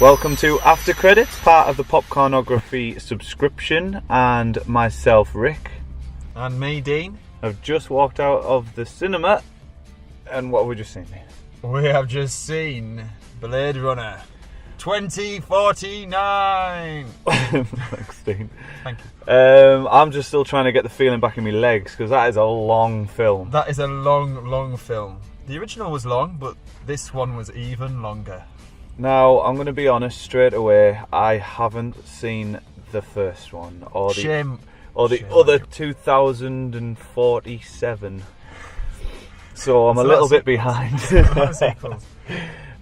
Welcome to After Credits, part of the Popcornography subscription, and myself, Rick. And me, Dean. I've just walked out of the cinema, and what have we just seen? We have just seen Blade Runner 2049. Thanks, Dean. Thank you. I'm just still trying to get the feeling back in my legs, because that is a long film. That is a long film. The original was long, but this one was even longer. Now, I'm going to be honest straight away, I haven't seen the first one, or the other 2047. So I'm a little bit behind.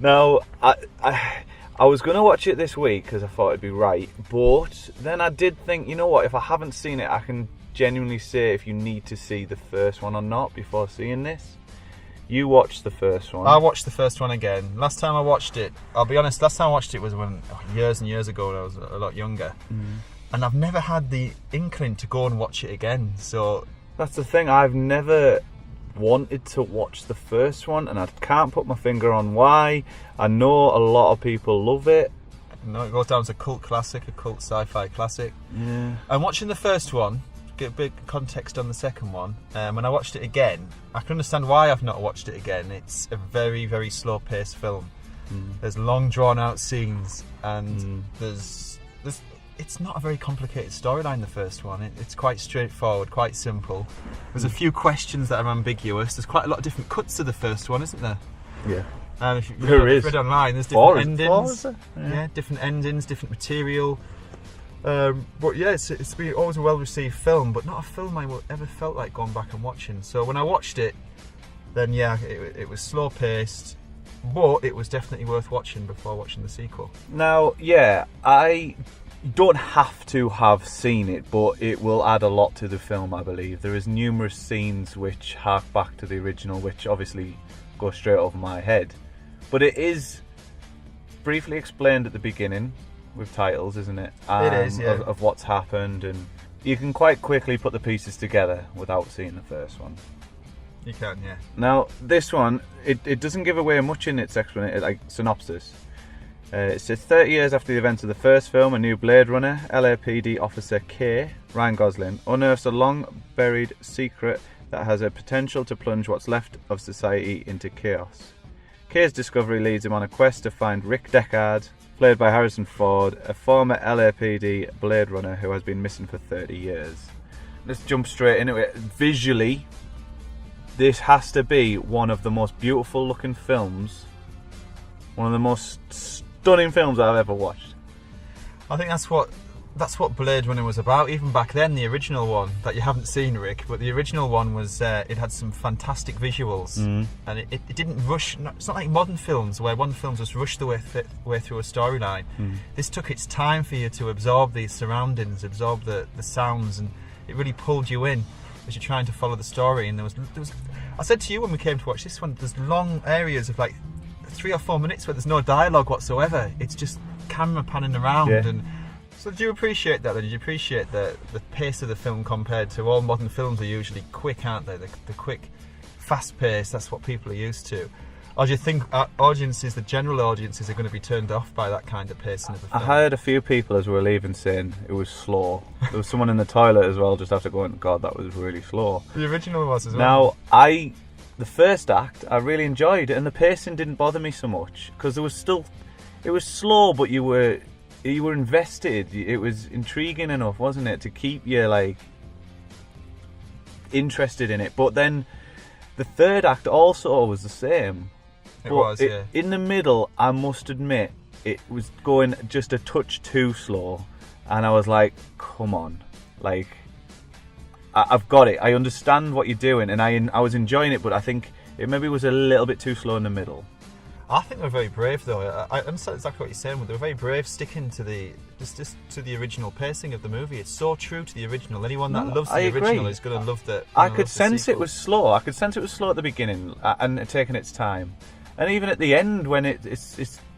Now, I was going to watch it this week because I thought it'd be right, but then I did think, you know what, if I haven't seen it, I can genuinely say if you need to see the first one or not before seeing this. You watched the first one. I watched the first one again. Last time I watched it, I'll be honest, last time I watched it was years and years ago when I was a lot younger. And I've never had the inkling to go and watch it again. So that's the thing, I've never wanted to watch the first one, and I can't put my finger on why. I know a lot of people love it. No, it goes down as a cult classic, a cult sci-fi classic. Yeah. And watching the first one, get a bit of context on the second one, when I watched it again, I can understand why I've not watched it again. It's a very, very slow paced film. There's long drawn out scenes, and there's it's not a very complicated storyline, the first one. It's quite straightforward, quite simple. There's a few questions that are ambiguous. There's quite a lot of different cuts to the first one, isn't there? Yeah. If you've read online, there's different endings. Yeah, different endings, different material. But yeah, it's been always a well-received film, but not a film I ever felt like going back and watching. So when I watched it, then yeah, it was slow-paced, but it was definitely worth watching before watching the sequel. Now, yeah, I don't have to have seen it, but it will add a lot to the film, I believe. There is numerous scenes which hark back to the original, which obviously go straight over my head. But it is briefly explained at the beginning, with titles, isn't it? It is, yeah. Of what's happened, and you can quite quickly put the pieces together without seeing the first one. You can, yeah. Now, this one, it doesn't give away much in its explanation, like synopsis. It says 30 years after the events of the first film, a new Blade Runner, LAPD officer K, Ryan Gosling, unearths a long-buried secret that has a potential to plunge what's left of society into chaos. K's discovery leads him on a quest to find Rick Deckard, played by Harrison Ford, a former LAPD Blade Runner who has been missing for 30 years. Let's jump straight into it. Visually, this has to be one of the most beautiful looking films, one of the most stunning films I've ever watched. I think that's what Blade Runner was about. Even back then, the original one that you haven't seen, Rick, but the original one was it had some fantastic visuals, and it didn't rush. It's not like modern films where one film just rushed the way through a storyline. This took its time for you to absorb these surroundings, absorb the sounds, and it really pulled you in as you're trying to follow the story. And there was I said to you when we came to watch this one, there's long areas of like 3 or 4 minutes where there's no dialogue whatsoever. It's just camera panning around. Yeah. And so did you appreciate that? Did you appreciate the pace of the film compared to all modern films are usually quick, aren't they? The quick, fast pace, that's what people are used to. Or do you think the general audiences are going to be turned off by that kind of pacing of a film? I heard a few people as we were leaving saying it was slow. There was someone in the toilet as well just after going, God, that was really slow. The original was as well. Now, the first act I really enjoyed, and the pacing didn't bother me so much, because it was slow, but you were invested. It was intriguing enough, wasn't it, to keep you like interested in it. But then the third act also was the same. Yeah. In the middle, I must admit, it was going just a touch too slow, and I was like, come on, like, I've got it. I understand what you're doing, and I was enjoying it, but I think it maybe was a little bit too slow in the middle. I think they're very brave, though. I understand exactly what you're saying, but they're very brave sticking to the original pacing of the movie. It's so true to the original. Anyone that loves the original is going to love the. I could sense it was slow. I could sense it was slow at the beginning and taking its time, and even at the end when it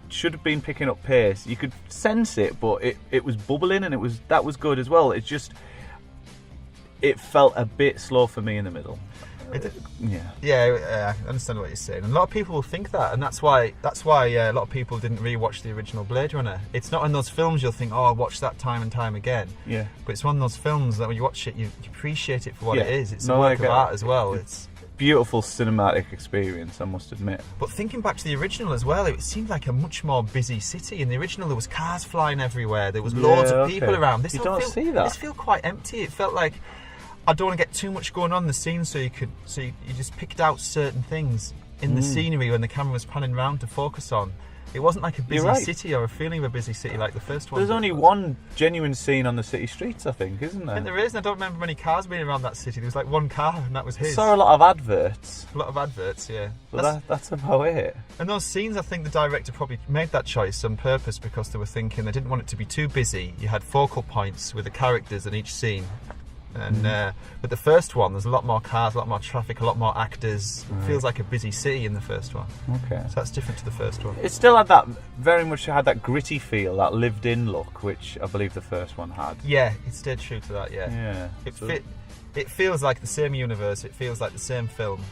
should have been picking up pace, you could sense it, but it was bubbling, and that was good as well. It felt a bit slow for me in the middle. Yeah, I understand what you're saying. And a lot of people will think that, and that's why a lot of people didn't rewatch the original Blade Runner. It's not in those films you'll think, oh, I'll watch that time and time again. Yeah. But it's one of those films that when you watch it, you appreciate it for what it is. It's a No, work of art as well. It's beautiful cinematic experience, I must admit. But thinking back to the original as well, it seemed like a much more busy city. In the original, there was cars flying everywhere. There was loads of people around. You don't see that. This felt quite empty. It felt like I don't want to get too much going on in the scene, so you just picked out certain things in the scenery when the camera was panning around to focus on. It wasn't like a busy city or a feeling of a busy city like the first one. There's only one genuine scene on the city streets, I think, isn't there? I think there is, and I don't remember many cars being around that city. There was like one car, and that was his. I saw a lot of adverts. A lot of adverts, yeah. But that's about it. And those scenes, I think the director probably made that choice on purpose because they were thinking they didn't want it to be too busy. You had focal points with the characters in each scene. And with the first one, there's a lot more cars, a lot more traffic, a lot more actors. It feels like a busy city in the first one. Okay. So that's different to the first one. It still had that, very much had that gritty feel, that lived-in look, which I believe the first one had. Yeah, it stayed true to that. Yeah. Yeah. It feels like the same universe. It feels like the same film,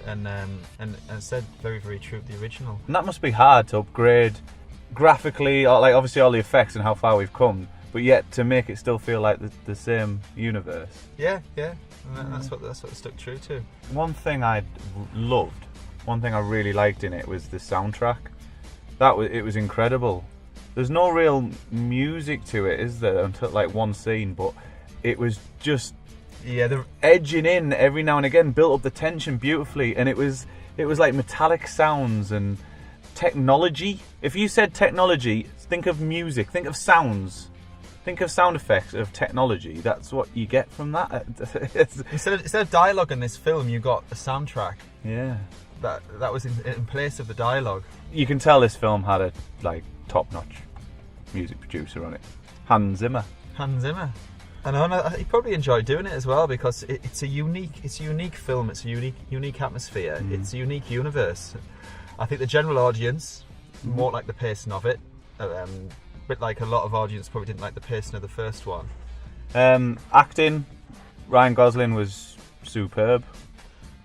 and it said very, very true to the original. And that must be hard to upgrade graphically, or like obviously all the effects and how far we've come, but yet to make it still feel like the same universe. Yeah. And that's what it stuck true to. One thing I loved, one thing I really liked in it was the soundtrack. It was incredible. There's no real music to it, is there, until like one scene, but it was just edging in every now and again, built up the tension beautifully, and it was like metallic sounds and technology. If you said technology, think of music, think of sounds. Think of sound effects of technology. That's what you get from that. Instead of dialogue in this film, you got a soundtrack. Yeah. That was in place of the dialogue. You can tell this film had a top-notch music producer on it. Hans Zimmer. And he probably enjoyed doing it as well because it's a unique film. It's a unique atmosphere. It's a unique universe. I think the general audience won't like the pacing of it. Bit like a lot of audience probably didn't like the pacing of the first one. Acting, Ryan Gosling was superb.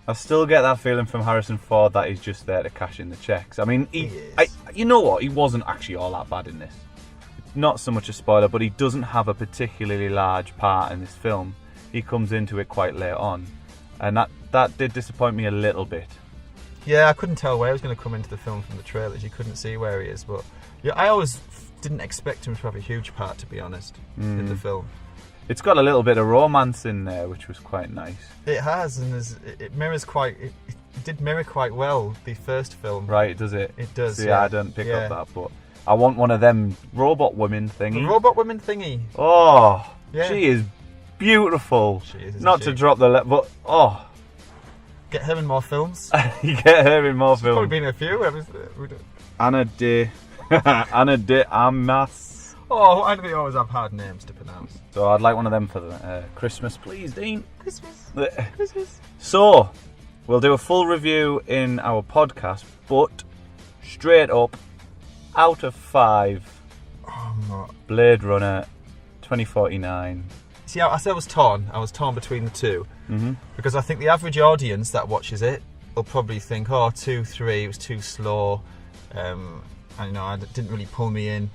I still get that feeling from Harrison Ford that he's just there to cash in the checks. I mean, you know what? He wasn't actually all that bad in this. Not so much a spoiler, but he doesn't have a particularly large part in this film. He comes into it quite late on, and that did disappoint me a little bit. Yeah, I couldn't tell where he was going to come into the film from the trailers. You couldn't see where he is, but yeah, I always didn't expect him to have a huge part, to be honest, in the film. It's got a little bit of romance in there, which was quite nice. It has, and it mirrors it did mirror quite well the first film. Right, does it? It does. See, I don't pick up that, but I want one of them robot women thingy. The robot women thingy. Oh, yeah. She is beautiful. She is. Not to drop the but get her in more films. You get her in more films. Probably been a few. Anna de Armas. Oh, why do they always have hard names to pronounce? So I'd like one of them for Christmas, please, Dean. Christmas. So, we'll do a full review in our podcast, but straight up, out of 5, Blade Runner 2049. See, I said I was torn. I was torn between the two. Mm-hmm. Because I think the average audience that watches it will probably think, 2, 3, it was too slow. It didn't really pull me in.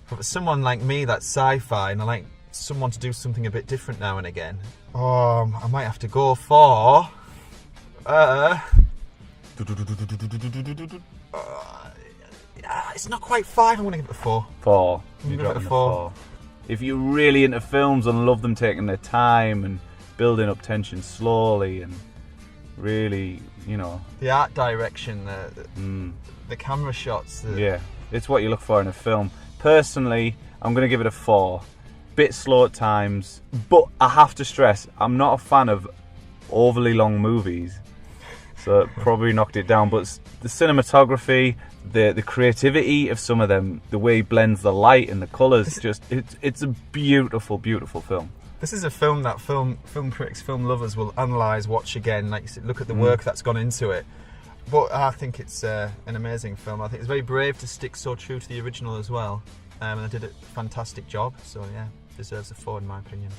But for someone like me that's sci-fi and I like someone to do something a bit different now and again, I might have to go for it's not quite 5. I'm going to give it a 4. 4. I'm going to give it a 4. If you're really into films and love them taking their time and building up tension slowly and really, the art direction, the camera shots. It's what you look for in a film. Personally, I'm going to give it a 4. Bit slow at times, but I have to stress, I'm not a fan of overly long movies, so it probably knocked it down. But the cinematography, the creativity of some of them, the way he blends the light and the colours, it's a beautiful, beautiful film. This is a film that film critics, film lovers will analyse, watch again, like you said, look at the work that's gone into it. But I think it's an amazing film. I think it's very brave to stick so true to the original as well. And they did a fantastic job. So yeah, deserves a 4 in my opinion.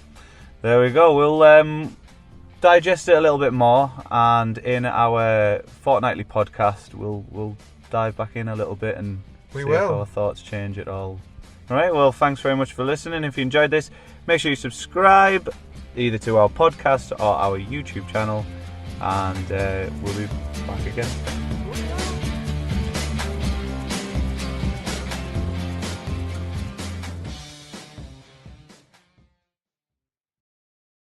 There we go. digest it a little bit more, and in our fortnightly podcast, we'll dive back in a little bit and see if our thoughts change at all. All right. Well, thanks very much for listening. If you enjoyed this, make sure you subscribe either to our podcast or our YouTube channel, and we'll be back again.